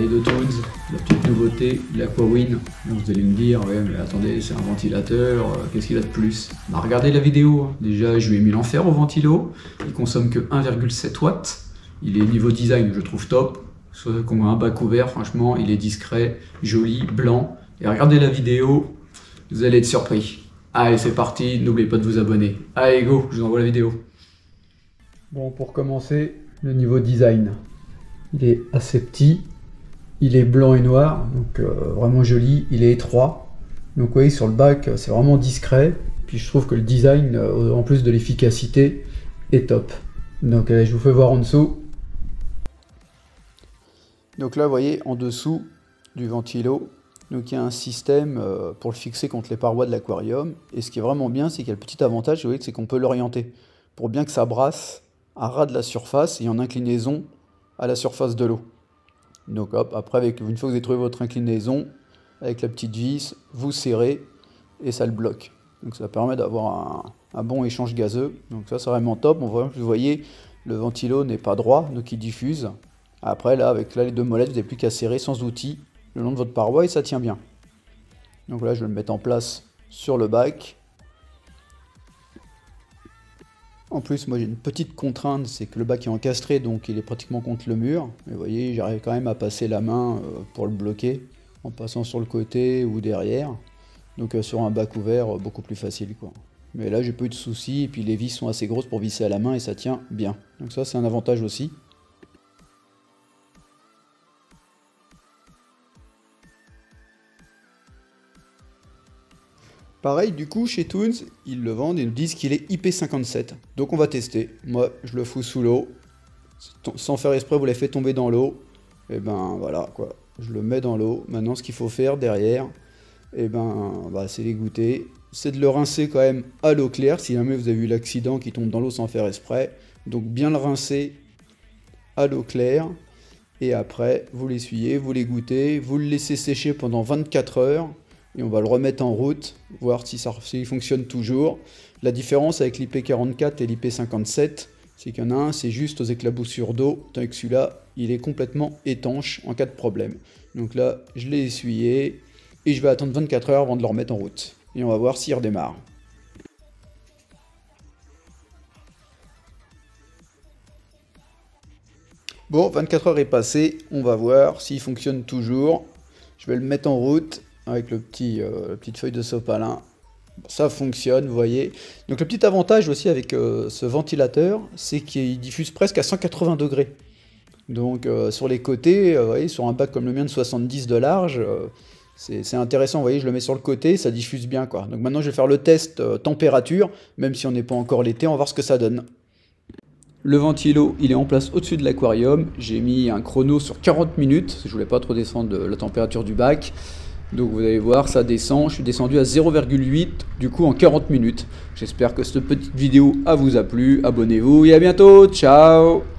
parler de Toons, la petite nouveauté, l'Aqua-Win. Donc vous allez me dire, ouais mais attendez, c'est un ventilateur, qu'est-ce qu'il a de plus? Bah regardez la vidéo, déjà je lui ai mis l'enfer au ventilo, il consomme que 1,7 watts, il est niveau design, je trouve top, qu'on a un bac ouvert, franchement il est discret, joli, blanc, et regardez la vidéo, vous allez être surpris. Allez c'est parti, n'oubliez pas de vous abonner. Allez go, je vous envoie la vidéo. Bon pour commencer, le niveau design. Il est assez petit, il est blanc et noir, donc vraiment joli, il est étroit. Donc vous voyez sur le bac c'est vraiment discret, puis je trouve que le design en plus de l'efficacité est top. Donc allez, je vous fais voir en dessous. Donc là vous voyez en dessous du ventilo, donc il y a un système pour le fixer contre les parois de l'aquarium, et ce qui est vraiment bien c'est qu'il y a le petit avantage, vous voyez, c'est qu'on peut l'orienter, pour bien que ça brasse à ras de la surface et en inclinaison à la surface de l'eau. Donc hop, après une fois que vous avez trouvé votre inclinaison, avec la petite vis, vous serrez et ça le bloque. Donc ça permet d'avoir un bon échange gazeux. Donc ça c'est vraiment top. Vous voyez, le ventilo n'est pas droit, donc il diffuse. Après là, avec les deux molettes, vous n'avez plus qu'à serrer sans outil le long de votre paroi et ça tient bien. Donc là je vais le mettre en place sur le bac. En plus, moi j'ai une petite contrainte, c'est que le bac est encastré, donc il est pratiquement contre le mur. Mais vous voyez, j'arrive quand même à passer la main pour le bloquer, en passant sur le côté ou derrière. Donc sur un bac ouvert, beaucoup plus facile, quoi. Mais là, j'ai pas eu de soucis, et puis les vis sont assez grosses pour visser à la main et ça tient bien. Donc ça, c'est un avantage aussi. Pareil, du coup, chez Toons, ils le vendent et nous disent qu'il est IP57. Donc on va tester. Moi, je le fous sous l'eau. Sans faire exprès, vous l'avez fait tomber dans l'eau. Et ben voilà, quoi. Je le mets dans l'eau. Maintenant, ce qu'il faut faire derrière, et ben, c'est l'égoutter. C'est de le rincer quand même à l'eau claire, si jamais vous avez eu l'accident qui tombe dans l'eau sans faire exprès. Donc bien le rincer à l'eau claire. Et après, vous l'essuyez, vous l'égouttez, vous le laissez sécher pendant 24 heures. Et on va le remettre en route, voir s'il fonctionne toujours. La différence avec l'IP44 et l'IP57, c'est qu'il y en a un, c'est juste aux éclaboussures d'eau, tandis que celui-là, il est complètement étanche en cas de problème. Donc là, je l'ai essuyé, et je vais attendre 24 heures avant de le remettre en route. Et on va voir s'il redémarre. Bon, 24 heures est passé, on va voir s'il fonctionne toujours. Je vais le mettre en route avec la petite feuille de sopalin. Ça fonctionne, vous voyez. Donc le petit avantage aussi avec ce ventilateur, c'est qu'il diffuse presque à 180 degrés. Donc sur les côtés, vous voyez, sur un bac comme le mien de 70 de large, c'est intéressant, vous voyez, je le mets sur le côté, ça diffuse bien, quoi. Donc maintenant je vais faire le test température, même si on n'est pas encore l'été, on va voir ce que ça donne. Le ventilo, il est en place au-dessus de l'aquarium. J'ai mis un chrono sur 40 minutes, je voulais pas trop descendre la température du bac. Donc vous allez voir, ça descend, je suis descendu à 0,8 du coup en 40 minutes. J'espère que cette petite vidéo vous a plu, abonnez-vous et à bientôt, ciao!